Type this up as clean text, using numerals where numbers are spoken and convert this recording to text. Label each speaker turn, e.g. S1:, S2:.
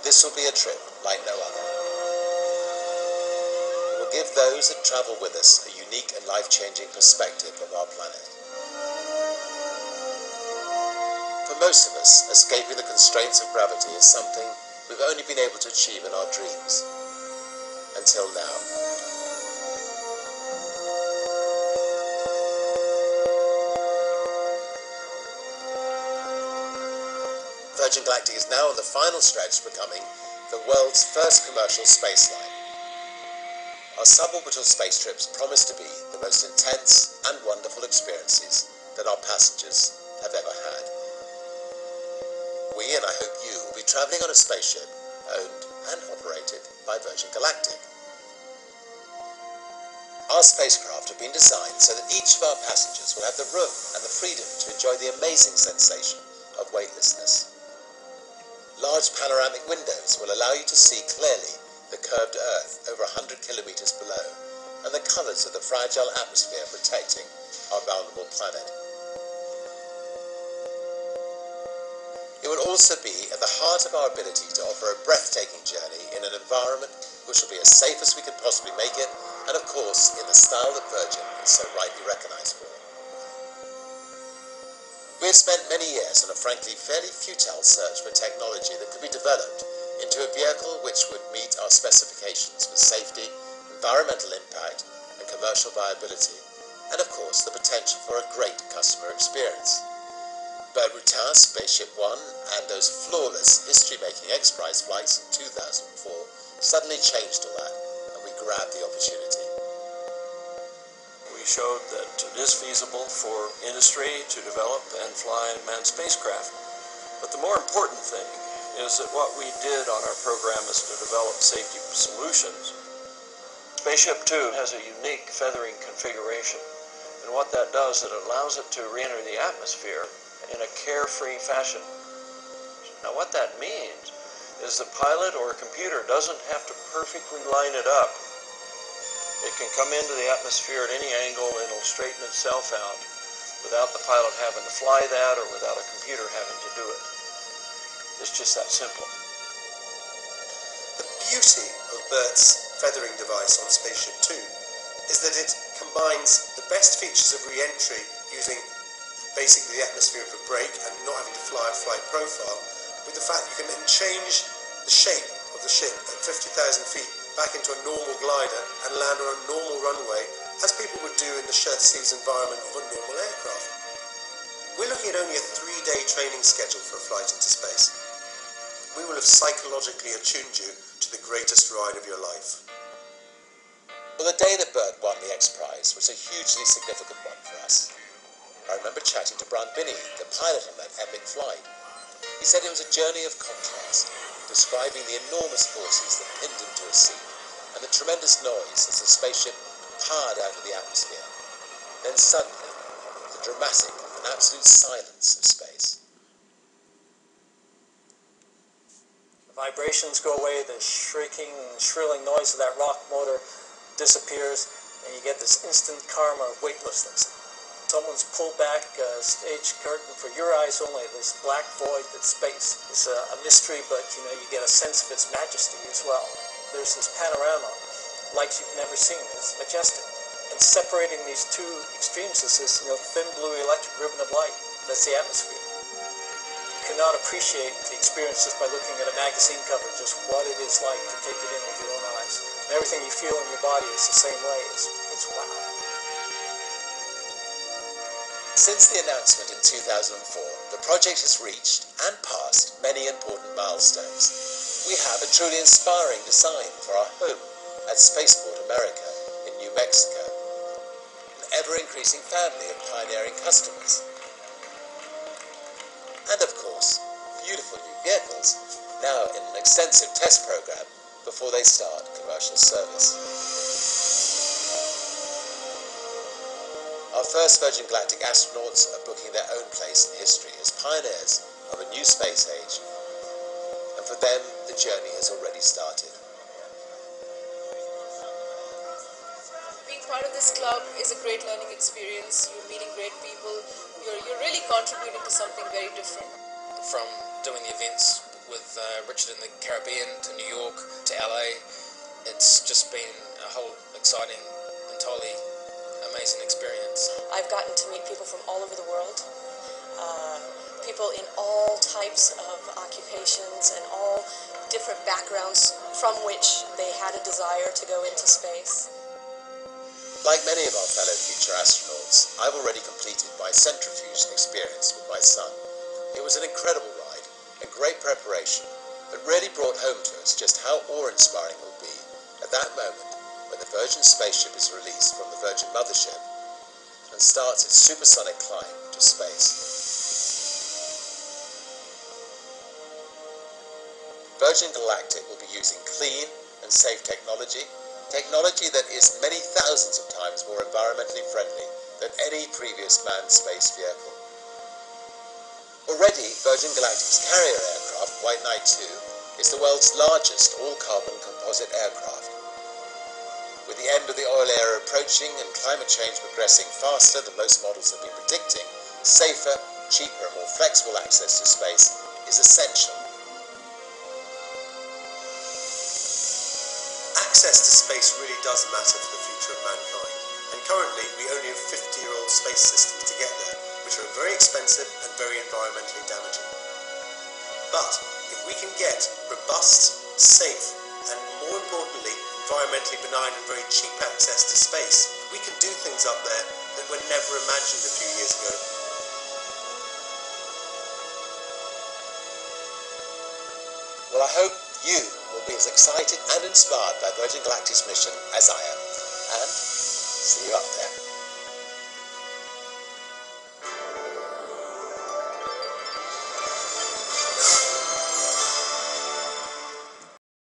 S1: This will be a trip like no other. It will give those that travel with us a unique and life-changing perspective of our planet. For most of us, escaping the constraints of gravity is something we've only been able to achieve in our dreams. Until now. Virgin Galactic is now on the final stretch to becoming the world's first commercial space line. Our suborbital space trips promise to be the most intense and wonderful experiences that our passengers have ever had. We, and I hope you, will be travelling on a spaceship owned and operated by Virgin Galactic. Our spacecraft have been designed so that each of our passengers will have the room and the freedom to enjoy the amazing sensation of weightlessness. Large panoramic windows will allow you to see clearly the curved Earth over 100 kilometers below and the colours of the fragile atmosphere protecting our vulnerable planet. It will also be at the heart of our ability to offer a breathtaking journey in an environment which will be as safe as we can possibly make it, and of course in the style that Virgin is so rightly recognised for. We have spent many years on a frankly fairly futile search for technology that could be developed into a vehicle which would meet our specifications for safety, environmental impact and commercial viability, and of course the potential for a great customer experience. Burt Rutan's SpaceshipTwo and those flawless history-making X Prize flights in 2004 suddenly changed all that, and we grabbed the opportunity.
S2: We showed that it is feasible for industry to develop and fly manned spacecraft. But the more important thing is that what we did on our program is to develop safety solutions. SpaceshipTwo has a unique feathering configuration, and what that does is it allows it to re-enter the atmosphere in a carefree fashion. Now what that means is the pilot or a computer doesn't have to perfectly line it up. It can come into the atmosphere at any angle and it'll straighten itself out without the pilot having to fly that or without a computer having to do it. It's just that simple.
S3: The beauty of Burt's feathering device on SpaceshipTwo is that it combines the best features of re-entry using basically the atmosphere of a brake and not having to fly a flight profile with the fact you can then change the shape of the ship at 50,000 feet back into a normal glider and land on a normal runway as people would do in the chassis environment of a normal aircraft. We're looking at only a 3-day training schedule for a flight into space. We will have psychologically attuned you to the greatest ride of your life.
S1: Well, the day that Burt won the X Prize was a hugely significant one for us. I remember chatting to Brian Binney, the pilot on that epic flight. He said it was a journey of contrast, describing the enormous forces that pinned him to a seat and the tremendous noise as the spaceship powered out of the atmosphere. Then suddenly, the dramatic and absolute silence of space.
S4: The vibrations go away, the shrieking and shrilling noise of that rock motor disappears, and you get this instant karma of weightlessness. Someone's pulled back a stage curtain for your eyes only, this black void that's space. It's a mystery, but you get a sense of its majesty as well. There's this panorama, lights you've never seen. It's majestic. And separating these two extremes is this thin blue electric ribbon of light. That's the atmosphere. You cannot appreciate the experience just by looking at a magazine cover, just what it is like to take it in with your own eyes. And everything you feel in your body is the same way. It's wow.
S1: Since the announcement in 2004, the project has reached and passed many important milestones. We have a truly inspiring design for our home at Spaceport America in New Mexico, an ever-increasing family of pioneering customers, and of course, beautiful new vehicles, now in an extensive test program before they start commercial service. Our first Virgin Galactic astronauts are booking their own place in history as pioneers of a new space age, and for them, the journey has already started.
S5: Being part of this club is a great learning experience. You're meeting great people. You're really contributing to something very different.
S6: From doing the events with Richard in the Caribbean to New York to LA. It's just been a whole exciting, entirely amazing experience.
S7: I've gotten to meet people from all over the world, people in all types of occupations and all different backgrounds from which they had a desire to go into space.
S1: Like many of our fellow future astronauts, I've already completed my centrifuge experience with my son. It was an incredible ride and great preparation, but really brought home to us just how awe-inspiring it will be at that moment when the Virgin spaceship is released from the Virgin mothership and starts its supersonic climb to space. Virgin Galactic will be using clean and safe technology that is many thousands of times more environmentally friendly than any previous manned space vehicle. Already, Virgin Galactic's carrier aircraft, White Knight 2, is the world's largest all-carbon composite aircraft. With the end of the oil era approaching and climate change progressing faster than most models have been predicting, safer, cheaper and more flexible access to space is essential.
S3: Access to space really does matter for the future of mankind, and currently we only have 50-year-old space systems to get there, which are very expensive and very environmentally damaging. But if we can get robust, safe, and more importantly, environmentally benign and very cheap access to space, we can do things up there that were never imagined a few years ago.
S1: Well, I hope you will be as excited and inspired by Virgin Galactic's mission as I am. And see you up there.